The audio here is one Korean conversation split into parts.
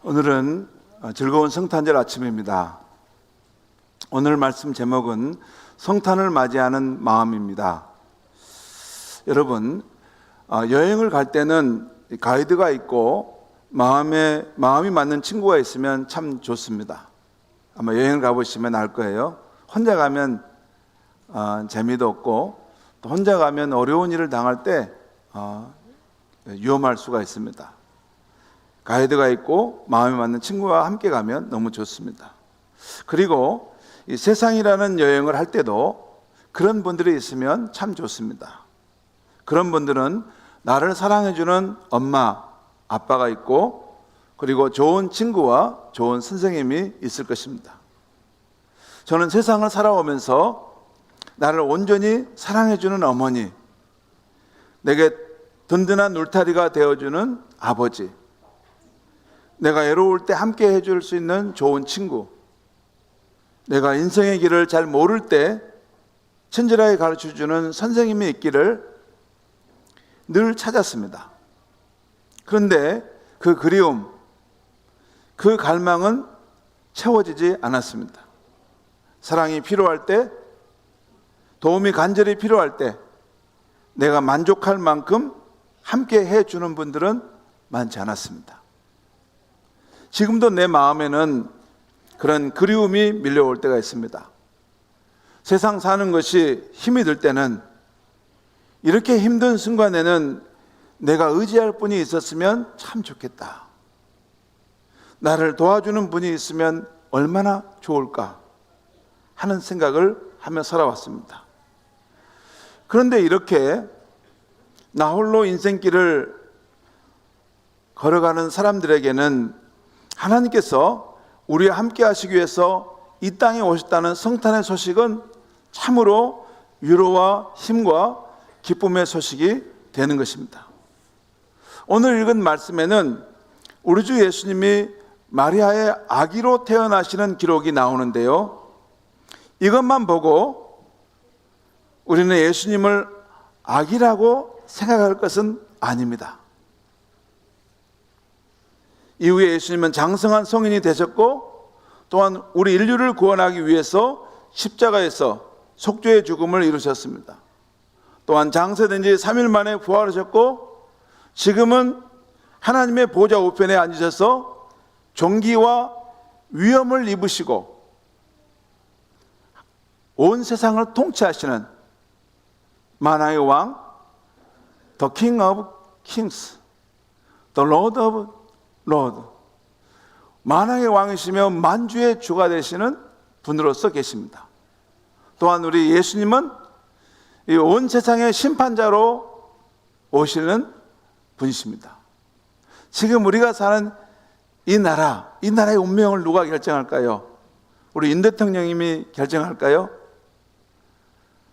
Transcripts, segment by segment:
오늘은 즐거운 성탄절 아침입니다. 오늘 말씀 제목은 성탄을 맞이하는 마음입니다. 여러분, 여행을 갈 때는 가이드가 있고 마음이 맞는 친구가 있으면 참 좋습니다. 아마 여행을 가보시면 알 거예요. 혼자 가면 재미도 없고, 또 혼자 가면 어려운 일을 당할 때 위험할 수가 있습니다. 가이드가 있고 마음에 맞는 친구와 함께 가면 너무 좋습니다. 그리고 이 세상이라는 여행을 할 때도 그런 분들이 있으면 참 좋습니다. 그런 분들은 나를 사랑해주는 엄마, 아빠가 있고, 그리고 좋은 친구와 좋은 선생님이 있을 것입니다. 저는 세상을 살아오면서 나를 온전히 사랑해주는 어머니, 내게 든든한 울타리가 되어주는 아버지, 내가 외로울 때 함께 해줄 수 있는 좋은 친구, 내가 인생의 길을 잘 모를 때 친절하게 가르쳐주는 선생님이 있기를 늘 찾았습니다. 그런데 그 그리움, 그 갈망은 채워지지 않았습니다. 사랑이 필요할 때, 도움이 간절히 필요할 때 내가 만족할 만큼 함께 해주는 분들은 많지 않았습니다. 지금도 내 마음에는 그런 그리움이 밀려올 때가 있습니다. 세상 사는 것이 힘이 들 때는, 이렇게 힘든 순간에는 내가 의지할 분이 있었으면 참 좋겠다, 나를 도와주는 분이 있으면 얼마나 좋을까 하는 생각을 하며 살아왔습니다. 그런데 이렇게 나 홀로 인생길을 걸어가는 사람들에게는 하나님께서 우리와 함께 하시기 위해서 이 땅에 오셨다는 성탄의 소식은 참으로 위로와 힘과 기쁨의 소식이 되는 것입니다. 오늘 읽은 말씀에는 우리 주 예수님이 마리아의 아기로 태어나시는 기록이 나오는데요, 이것만 보고 우리는 예수님을 아기라고 생각할 것은 아닙니다. 이후에 예수님은 장성한 성인이 되셨고, 또한 우리 인류를 구원하기 위해서 십자가에서 속죄의 죽음을 이루셨습니다. 또한 장세된 지 3일 만에 부활하셨고, 지금은 하나님의 보좌 우편에 앉으셔서 존귀와 위엄을 입으시고 온 세상을 통치하시는 만왕의 왕, The King of Kings, The Lord of 로드, 만왕의 왕이시며 만주의 주가 되시는 분으로서 계십니다. 또한 우리 예수님은 이 온 세상의 심판자로 오시는 분이십니다. 지금 우리가 사는 이 나라의 운명을 누가 결정할까요? 우리 윤 대통령님이 결정할까요?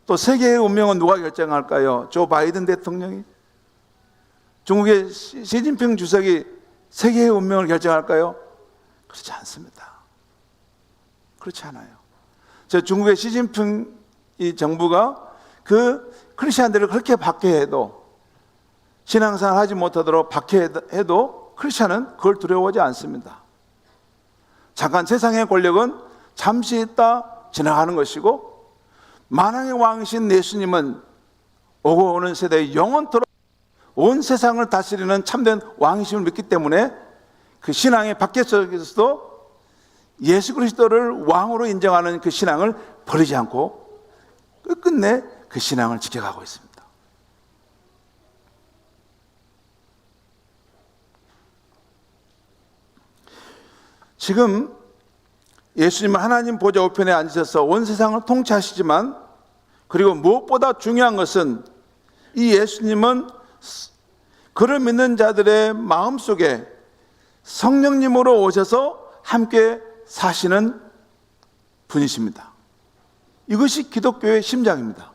또 세계의 운명은 누가 결정할까요? 조 바이든 대통령이? 중국의 시진핑 주석이 세계의 운명을 결정할까요? 그렇지 않습니다. 그렇지 않아요. 중국의 시진핑 이 정부가 그 크리스찬들을 그렇게 박해해도, 신앙생활 하지 못하도록 박해해도 크리스찬은 그걸 두려워하지 않습니다. 잠깐 세상의 권력은 잠시 있다 지나가는 것이고, 만왕의 왕이신 예수님은 오고 오는 세대에 영원토록 온 세상을 다스리는 참된 왕이심을 믿기 때문에 그 신앙의 박해 속에서도 예수 그리스도를 왕으로 인정하는 그 신앙을 버리지 않고 끝끝내 그 신앙을 지켜가고 있습니다. 지금 예수님은 하나님 보좌 우편에 앉으셔서 온 세상을 통치하시지만, 그리고 무엇보다 중요한 것은 이 예수님은 그를 믿는 자들의 마음속에 성령님으로 오셔서 함께 사시는 분이십니다. 이것이 기독교의 심장입니다.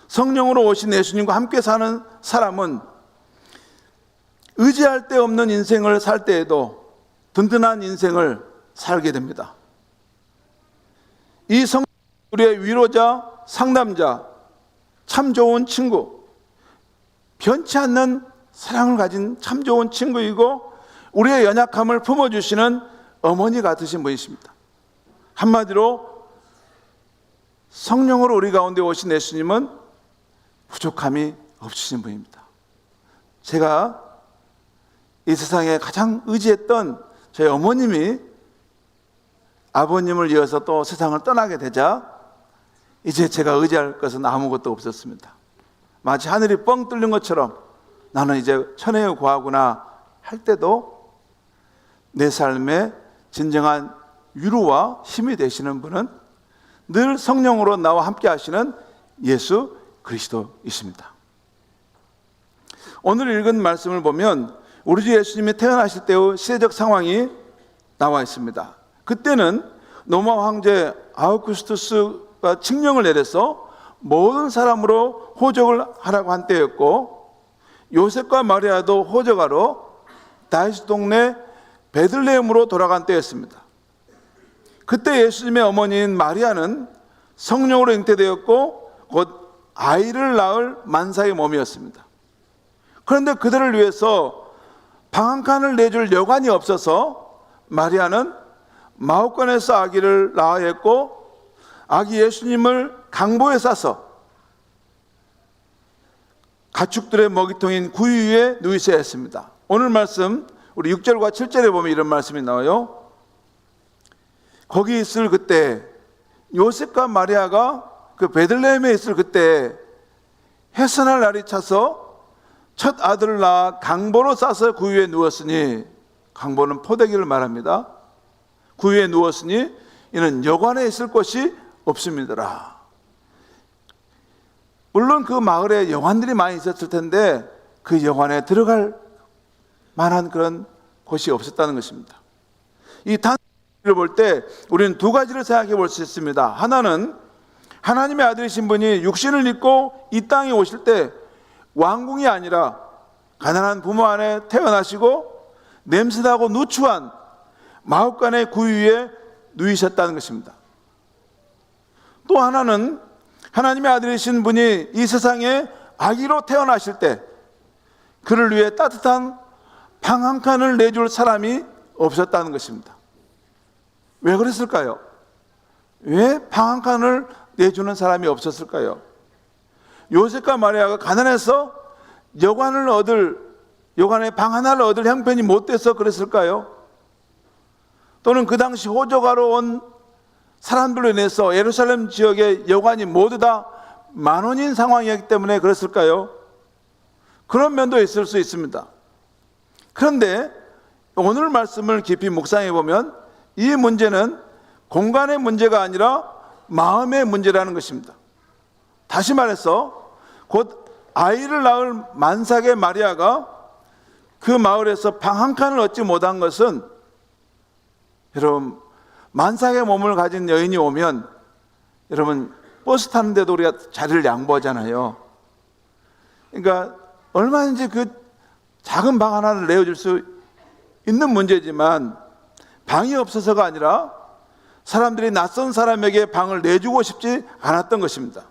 성령으로 오신 예수님과 함께 사는 사람은 의지할 데 없는 인생을 살 때에도 든든한 인생을 살게 됩니다. 이 성령, 우리의 위로자, 상담자, 참 좋은 친구, 변치 않는 사랑을 가진 참 좋은 친구이고 우리의 연약함을 품어주시는 어머니 같으신 분이십니다. 한마디로 성령으로 우리 가운데 오신 예수님은 부족함이 없으신 분입니다. 제가 이 세상에 가장 의지했던 저희 어머님이 아버님을 이어서 또 세상을 떠나게 되자 이제 제가 의지할 것은 아무것도 없었습니다. 마치 하늘이 뻥 뚫린 것처럼 나는 이제 천혜에 구하구나 할 때도 내 삶에 진정한 위로와 힘이 되시는 분은 늘 성령으로 나와 함께 하시는 예수 그리스도이십니다. 오늘 읽은 말씀을 보면 우리 주 예수님이 태어나실 때의 시대적 상황이 나와 있습니다. 그때는 로마 황제 아우구스투스가 칙령을 내려서 모든 사람으로 호적을 하라고 한 때였고, 요셉과 마리아도 호적하러 다윗 동네 베들레헴으로 돌아간 때였습니다. 그때 예수님의 어머니인 마리아는 성령으로 잉태되었고 곧 아이를 낳을 만사의 몸이었습니다. 그런데 그들을 위해서 방 한 칸을 내줄 여관이 없어서 마리아는 마ಹು간에서 아기를 낳아야 했고, 아기 예수님을 강보에 싸서 가축들의 먹이통인 구유 위에 누이셔야 했습니다. 오늘 말씀 우리 6절과 7절에 보면 이런 말씀이 나와요. 거기 있을 그때 요셉과 마리아가 그 베들레헴에 있을 그때 해산할 날이 차서 첫 아들을 낳아 강보로 싸서 구유에 누웠으니, 강보는 포대기를 말합니다. 구유에 누웠으니 이는 여관에 있을 곳이 없음이더라. 물론 그 마을에 여관들이 많이 있었을 텐데 그 여관에 들어갈 만한 그런 곳이 없었다는 것입니다. 이 단어를 볼 때 우리는 두 가지를 생각해 볼 수 있습니다. 하나는 하나님의 아들이신 분이 육신을 입고 이 땅에 오실 때 왕궁이 아니라 가난한 부모 안에 태어나시고 냄새나고 누추한 마ಹು간의 구유에 누이셨다는 것입니다. 또 하나는 하나님의 아들이신 분이 이 세상에 아기로 태어나실 때 그를 위해 따뜻한 방 한 칸을 내줄 사람이 없었다는 것입니다. 왜 그랬을까요? 왜 방 한 칸을 내주는 사람이 없었을까요? 요셉과 마리아가 가난해서 여관의 방 하나를 얻을 형편이 못 돼서 그랬을까요? 또는 그 당시 호적하러 온 사람들로 인해서 예루살렘 지역의 여관이 모두 다 만원인 상황이었기 때문에 그랬을까요? 그런 면도 있을 수 있습니다. 그런데 오늘 말씀을 깊이 묵상해 보면 이 문제는 공간의 문제가 아니라 마음의 문제라는 것입니다. 다시 말해서 곧 아이를 낳을 만삭의 마리아가 그 마을에서 방 한 칸을 얻지 못한 것은, 여러분 만삭의 몸을 가진 여인이 오면 여러분 버스 타는데도 우리가 자리를 양보하잖아요. 그러니까 얼마든지 그 작은 방 하나를 내어줄 수 있는 문제지만 방이 없어서가 아니라 사람들이 낯선 사람에게 방을 내주고 싶지 않았던 것입니다.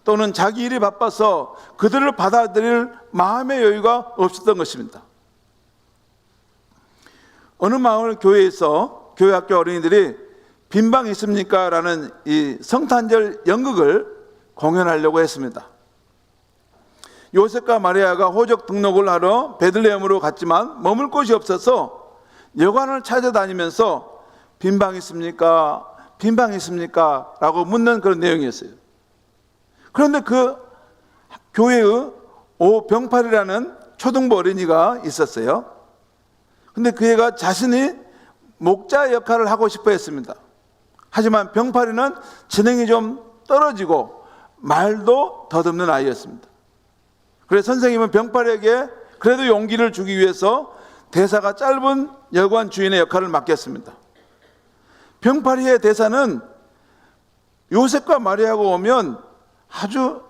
또는 자기 일이 바빠서 그들을 받아들일 마음의 여유가 없었던 것입니다. 어느 마을 교회에서 교회학교 어린이들이 빈방 있습니까? 라는 이 성탄절 연극을 공연하려고 했습니다. 요셉과 마리아가 호적 등록을 하러 베들레헴으로 갔지만 머물 곳이 없어서 여관을 찾아다니면서 빈방 있습니까? 빈방 있습니까? 라고 묻는 그런 내용이었어요. 그런데 그 교회의 오병팔이라는 초등부 어린이가 있었어요. 근데 그 애가 자신이 목자 역할을 하고 싶어 했습니다. 하지만 병팔이는 지능이 좀 떨어지고 말도 더듬는 아이였습니다. 그래서 선생님은 병팔이에게 그래도 용기를 주기 위해서 대사가 짧은 여관 주인의 역할을 맡겼습니다. 병팔이의 대사는 요셉과 마리아가 오면 아주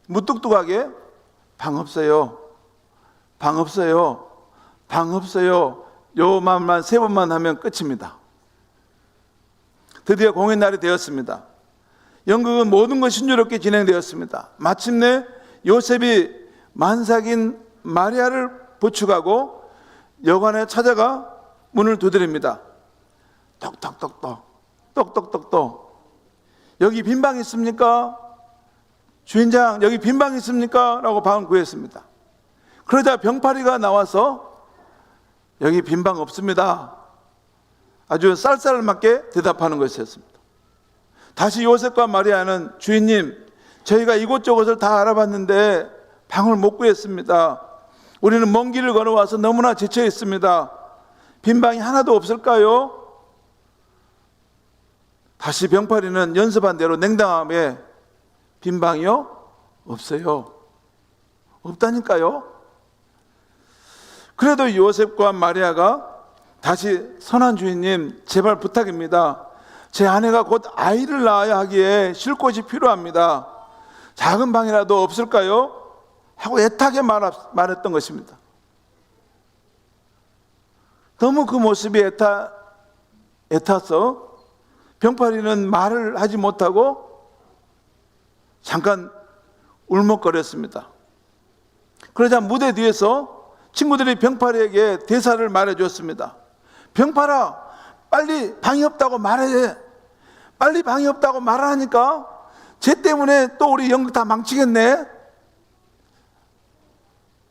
무뚝뚝하게 방 없어요, 방 없어요, 방 없어요, 요 말만 세 번만 하면 끝입니다. 드디어 공연 날이 되었습니다. 연극은 모든 것이 순조롭게 진행되었습니다. 마침내 요셉이 만삭인 마리아를 부축하고 여관에 찾아가 문을 두드립니다. 똑똑똑똑 여기 빈방 있습니까? 주인장, 여기 빈방 있습니까? 라고 방을 구했습니다. 그러자 병파리가 나와서 여기 빈방 없습니다. 아주 쌀쌀맞게 대답하는 것이었습니다. 다시 요셉과 마리아는 주인님, 저희가 이곳저곳을 다 알아봤는데 방을 못 구했습니다. 우리는 먼 길을 걸어와서 너무나 지쳐 있습니다. 빈방이 하나도 없을까요? 다시 병파리는 연습한 대로 냉담하게 빈방이요? 없어요. 없다니까요. 그래도 요셉과 마리아가 다시 선한 주인님, 제발 부탁입니다. 제 아내가 곧 아이를 낳아야 하기에 쉴 곳이 필요합니다. 작은 방이라도 없을까요? 하고 애타게 말했던 것입니다. 너무 그 모습이 애타서 병파리는 말을 하지 못하고 잠깐 울먹거렸습니다. 그러자 무대 뒤에서 친구들이 병파리에게 대사를 말해줬습니다. 병파라, 빨리 방이 없다고 말해. 빨리 방이 없다고 말하니까 쟤 때문에 또 우리 연극 다 망치겠네.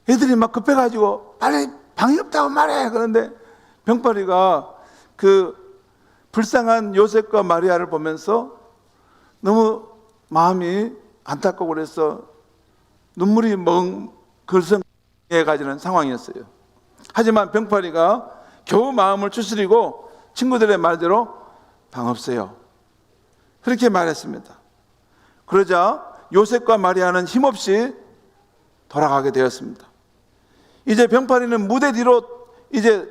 애들이 막 급해가지고 빨리 방이 없다고 말해. 그런데 병파리가 그 불쌍한 요셉과 마리아를 보면서 너무 마음이 안타깝고 그래서 눈물이 글썽해가지는 상황이었어요. 하지만 병파리가 겨우 마음을 추스리고 친구들의 말대로 방 없어요, 그렇게 말했습니다. 그러자 요셉과 마리아는 힘없이 돌아가게 되었습니다. 이제 병파리는 무대 뒤로 이제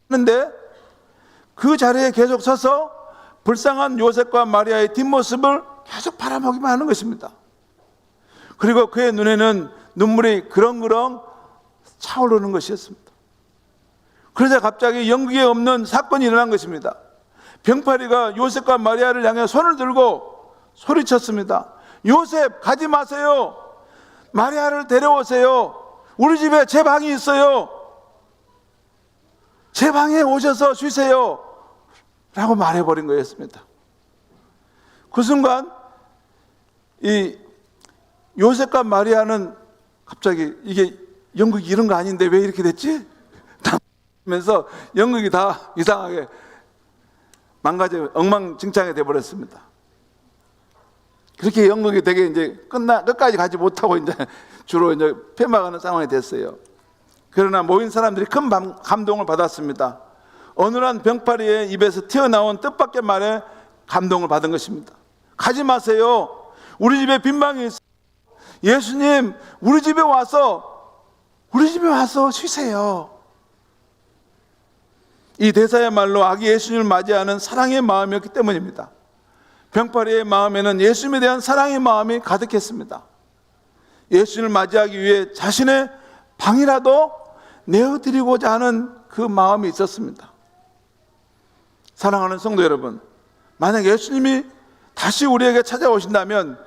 하는데 그 자리에 계속 서서 불쌍한 요셉과 마리아의 뒷모습을 계속 바라보기만 하는 것입니다. 그리고 그의 눈에는 눈물이 그렁그렁 차오르는 것이었습니다. 그러자 갑자기 연극에 없는 사건이 일어난 것입니다. 병파리가 요셉과 마리아를 향해 손을 들고 소리쳤습니다. 요셉, 가지 마세요. 마리아를 데려오세요. 우리 집에 제 방이 있어요. 제 방에 오셔서 쉬세요. 라고 말해버린 거였습니다. 그 순간 이 요셉과 마리아는 갑자기 이게 연극이 이런 거 아닌데 왜 이렇게 됐지? 하면서 연극이 다 이상하게 망가져 엉망진창이 돼버렸습니다. 그렇게 연극이 되게 이제 끝까지 가지 못하고 이제 주로 이제 폐막하는 상황이 됐어요. 그러나 모인 사람들이 큰 감동을 받았습니다. 어눌한 병파리의 입에서 튀어나온 뜻밖의 말에 감동을 받은 것입니다. 가지 마세요. 우리 집에 빈방이 있어요. 예수님, 우리 집에 와서 쉬세요. 이 대사야말로 아기 예수님을 맞이하는 사랑의 마음이었기 때문입니다. 병파리의 마음에는 예수님에 대한 사랑의 마음이 가득했습니다. 예수님을 맞이하기 위해 자신의 방이라도 내어드리고자 하는 그 마음이 있었습니다. 사랑하는 성도 여러분, 만약 예수님이 다시 우리에게 찾아오신다면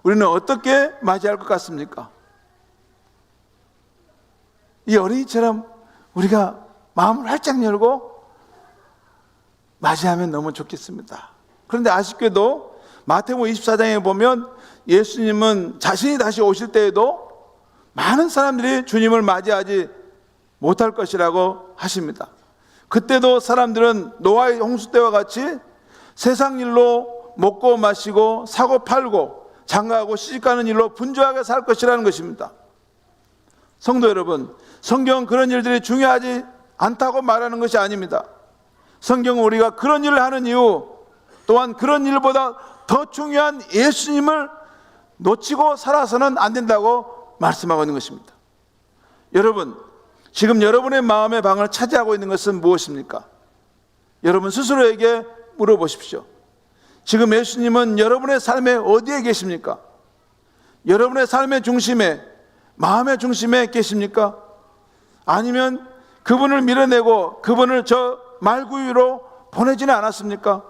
우리는 어떻게 맞이할 것 같습니까? 이 어린이처럼 우리가 마음을 활짝 열고 맞이하면 너무 좋겠습니다. 그런데 아쉽게도 마태복음 24장에 보면 예수님은 자신이 다시 오실 때에도 많은 사람들이 주님을 맞이하지 못할 것이라고 하십니다. 그때도 사람들은 노아의 홍수 때와 같이 세상 일로 먹고 마시고 사고 팔고 장가하고 시집가는 일로 분주하게 살 것이라는 것입니다. 성도 여러분, 성경은 그런 일들이 중요하지 않다고 말하는 것이 아닙니다. 성경은 우리가 그런 일을 하는 이유, 또한 그런 일보다 더 중요한 예수님을 놓치고 살아서는 안 된다고 말씀하고 있는 것입니다. 여러분, 지금 여러분의 마음의 방을 차지하고 있는 것은 무엇입니까? 여러분 스스로에게 물어보십시오. 지금 예수님은 여러분의 삶의 어디에 계십니까? 여러분의 삶의 중심에, 마음의 중심에 계십니까? 아니면 그분을 밀어내고 그분을 저 말구 위로 보내지는 않았습니까?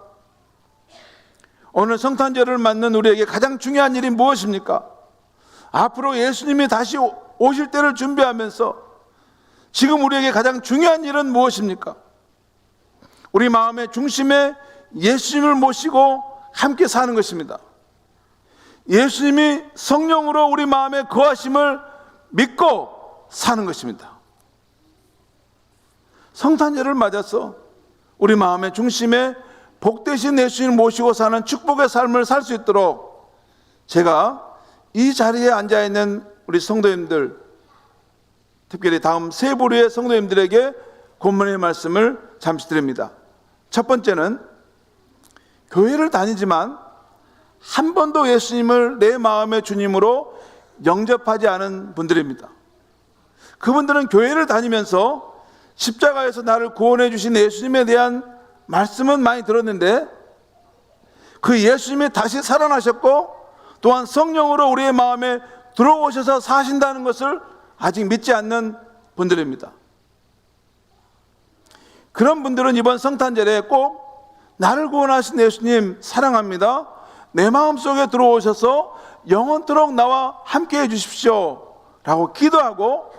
오늘 성탄절을 맞는 우리에게 가장 중요한 일이 무엇입니까? 앞으로 예수님이 다시 오실 때를 준비하면서 지금 우리에게 가장 중요한 일은 무엇입니까? 우리 마음의 중심에 예수님을 모시고 함께 사는 것입니다. 예수님이 성령으로 우리 마음에 거하심을 믿고 사는 것입니다. 성탄절을 맞아서 우리 마음의 중심에 복되신 예수님을 모시고 사는 축복의 삶을 살 수 있도록 제가 이 자리에 앉아있는 우리 성도님들, 특별히 다음 세 부류의 성도님들에게 본문의 말씀을 잠시 드립니다. 첫 번째는 교회를 다니지만 한 번도 예수님을 내 마음의 주님으로 영접하지 않은 분들입니다. 그분들은 교회를 다니면서 십자가에서 나를 구원해 주신 예수님에 대한 말씀은 많이 들었는데 그 예수님이 다시 살아나셨고 또한 성령으로 우리의 마음에 들어오셔서 사신다는 것을 아직 믿지 않는 분들입니다. 그런 분들은 이번 성탄절에 꼭 나를 구원하신 예수님 사랑합니다, 내 마음속에 들어오셔서 영원토록 나와 함께 해 주십시오 라고 기도하고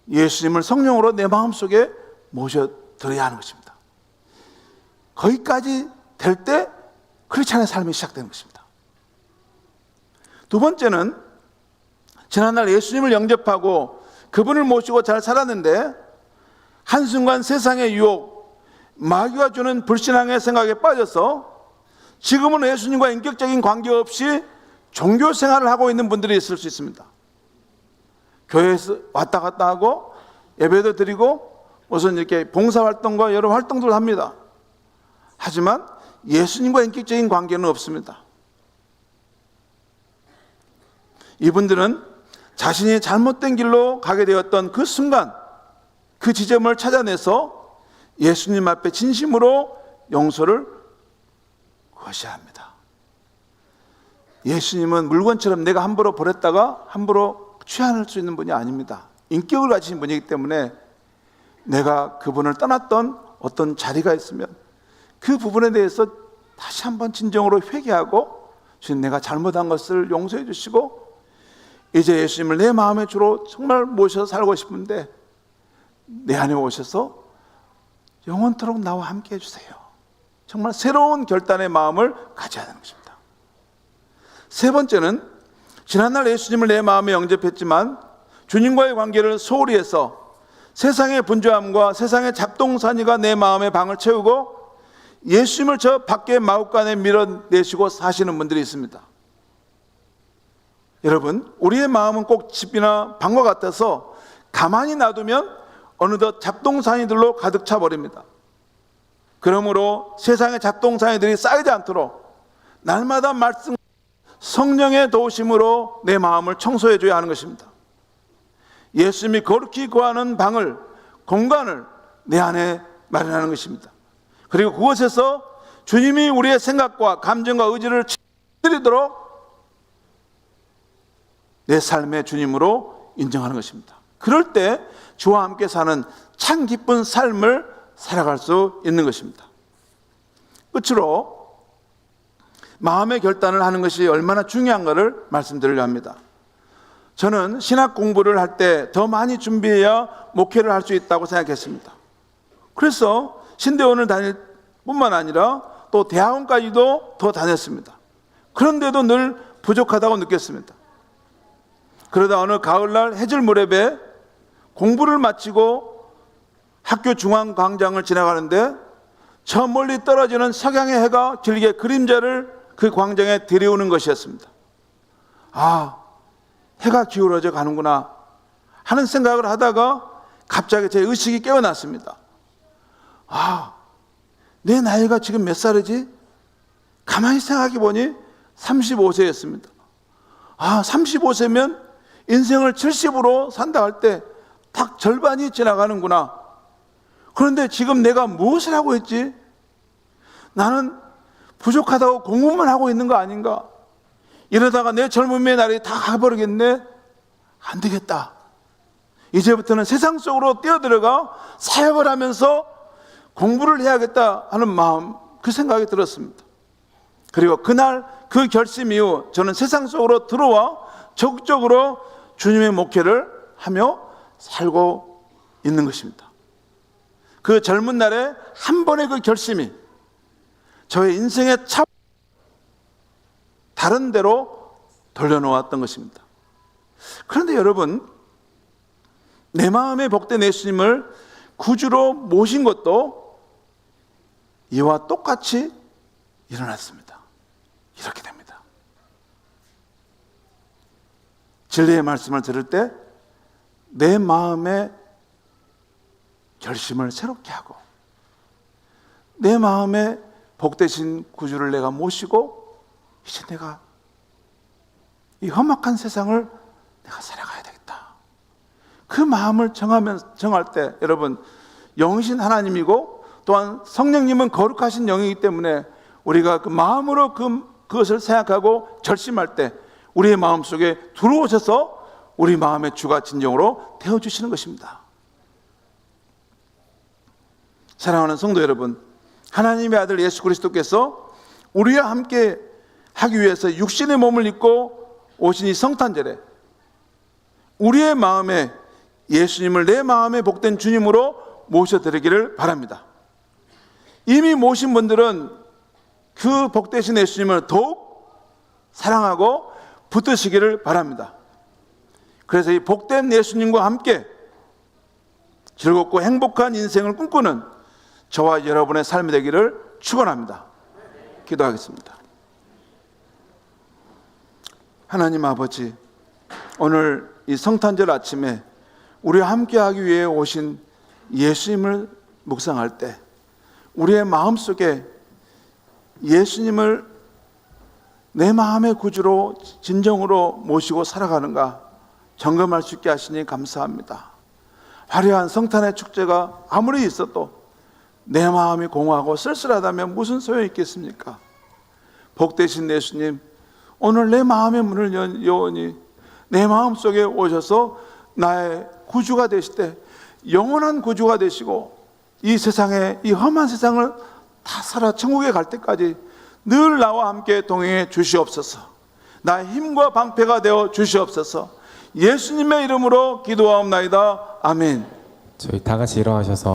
예수님을 성령으로 내 마음속에 모셔드려야 하는 것입니다. 거기까지 될 때 크리스찬의 삶이 시작되는 것입니다. 두 번째는 지난날 예수님을 영접하고 그분을 모시고 잘 살았는데 한순간 세상의 유혹, 마귀가 주는 불신앙의 생각에 빠져서 지금은 예수님과 인격적인 관계없이 종교 생활을 하고 있는 분들이 있을 수 있습니다. 교회에서 왔다 갔다 하고 예배도 드리고 무슨 이렇게 봉사활동과 여러 활동들을 합니다. 하지만 예수님과 인격적인 관계는 없습니다. 이분들은 자신이 잘못된 길로 가게 되었던 그 순간, 그 지점을 찾아내서 예수님 앞에 진심으로 용서를 구하셔야 합니다. 예수님은 물건처럼 내가 함부로 버렸다가 함부로 취할 수 있는 분이 아닙니다. 인격을 가지신 분이기 때문에 내가 그분을 떠났던 어떤 자리가 있으면 그 부분에 대해서 다시 한번 진정으로 회개하고 주님, 내가 잘못한 것을 용서해 주시고 이제 예수님을 내 마음의 주로 정말 모셔서 살고 싶은데 내 안에 오셔서 영원토록 나와 함께 해주세요. 정말 새로운 결단의 마음을 가져야 하는 것입니다. 세 번째는 지난날 예수님을 내 마음에 영접했지만 주님과의 관계를 소홀히 해서 세상의 분주함과 세상의 잡동사니가 내 마음의 방을 채우고 예수님을 저 밖의 마구간에 밀어내시고 사시는 분들이 있습니다. 여러분, 우리의 마음은 꼭 집이나 방과 같아서 가만히 놔두면 어느덧 잡동사니들로 가득 차버립니다. 그러므로 세상의 잡동사니들이 쌓이지 않도록 날마다 말씀, 성령의 도우심으로 내 마음을 청소해 줘야 하는 것입니다. 예수님이 거룩히 거하는 방을, 공간을 내 안에 마련하는 것입니다. 그리고 그곳에서 주님이 우리의 생각과 감정과 의지를 드리도록 내 삶의 주님으로 인정하는 것입니다. 그럴 때 주와 함께 사는 참 기쁜 삶을 살아갈 수 있는 것입니다. 끝으로 마음의 결단을 하는 것이 얼마나 중요한가를 말씀드리려 합니다. 저는 신학 공부를 할 때 더 많이 준비해야 목회를 할 수 있다고 생각했습니다. 그래서 신대원을 다닐 뿐만 아니라 또 대학원까지도 더 다녔습니다. 그런데도 늘 부족하다고 느꼈습니다. 그러다 어느 가을날 해질 무렵에 공부를 마치고 학교 중앙 광장을 지나가는데 저 멀리 떨어지는 석양의 해가 길게 그림자를 그 광장에 들이우는 것이었습니다. 아, 해가 기울어져 가는구나 하는 생각을 하다가 갑자기 제 의식이 깨어났습니다. 아, 내 나이가 지금 몇 살이지? 가만히 생각해 보니 35세였습니다. 아, 35세면 인생을 70으로 산다 할 때 딱 절반이 지나가는구나. 그런데 지금 내가 무엇을 하고 있지? 나는 부족하다고 공부만 하고 있는 거 아닌가? 이러다가 내 젊음의 날이 다 가버리겠네? 안 되겠다. 이제부터는 세상 속으로 뛰어들어가 사역을 하면서 공부를 해야겠다 하는 마음, 그 생각이 들었습니다. 그리고 그날 그 결심 이후 저는 세상 속으로 들어와 적극적으로 주님의 목회를 하며 살고 있는 것입니다. 그 젊은 날에 한 번의 그 결심이 저의 인생의 차 다른 데로 돌려놓았던 것입니다. 그런데 여러분, 내 마음의 복된 예수님을 구주로 모신 것도 이와 똑같이 일어났습니다. 이렇게 됩니다. 진리의 말씀을 들을 때 내 마음의 결심을 새롭게 하고 내 마음에 복되신 구주를 내가 모시고 이제 내가 이 험악한 세상을 내가 살아가야 되겠다. 그 마음을 정할 때 여러분, 영이신 하나님이고 또한 성령님은 거룩하신 영이기 때문에 우리가 그 마음으로 그것을 생각하고 결심할 때 우리의 마음속에 들어오셔서 우리 마음의 주가 진정으로 되어주시는 것입니다. 사랑하는 성도 여러분, 하나님의 아들 예수 그리스도께서 우리와 함께 하기 위해서 육신의 몸을 입고 오신 이 성탄절에 우리의 마음에 예수님을 내 마음에 복된 주님으로 모셔드리기를 바랍니다. 이미 모신 분들은 그 복되신 예수님을 더욱 사랑하고 붙드시기를 바랍니다. 그래서 이 복된 예수님과 함께 즐겁고 행복한 인생을 꿈꾸는 저와 여러분의 삶이 되기를 축원합니다. 기도하겠습니다. 하나님 아버지, 오늘 이 성탄절 아침에 우리와 함께하기 위해 오신 예수님을 묵상할 때 우리의 마음속에 예수님을 내 마음의 구주로 진정으로 모시고 살아가는가 점검할 수 있게 하시니 감사합니다. 화려한 성탄의 축제가 아무리 있어도 내 마음이 공허하고 쓸쓸하다면 무슨 소용이 있겠습니까? 복되신 예수님, 오늘 내 마음의 문을 여오니 내 마음속에 오셔서 나의 구주가 되시되 영원한 구주가 되시고 이 세상에, 이 험한 세상을 다 살아 천국에 갈 때까지 늘 나와 함께 동행해 주시옵소서. 나의 힘과 방패가 되어 주시옵소서. 예수님의 이름으로 기도하옵나이다. 아멘. 저희 다 같이 일어나셔서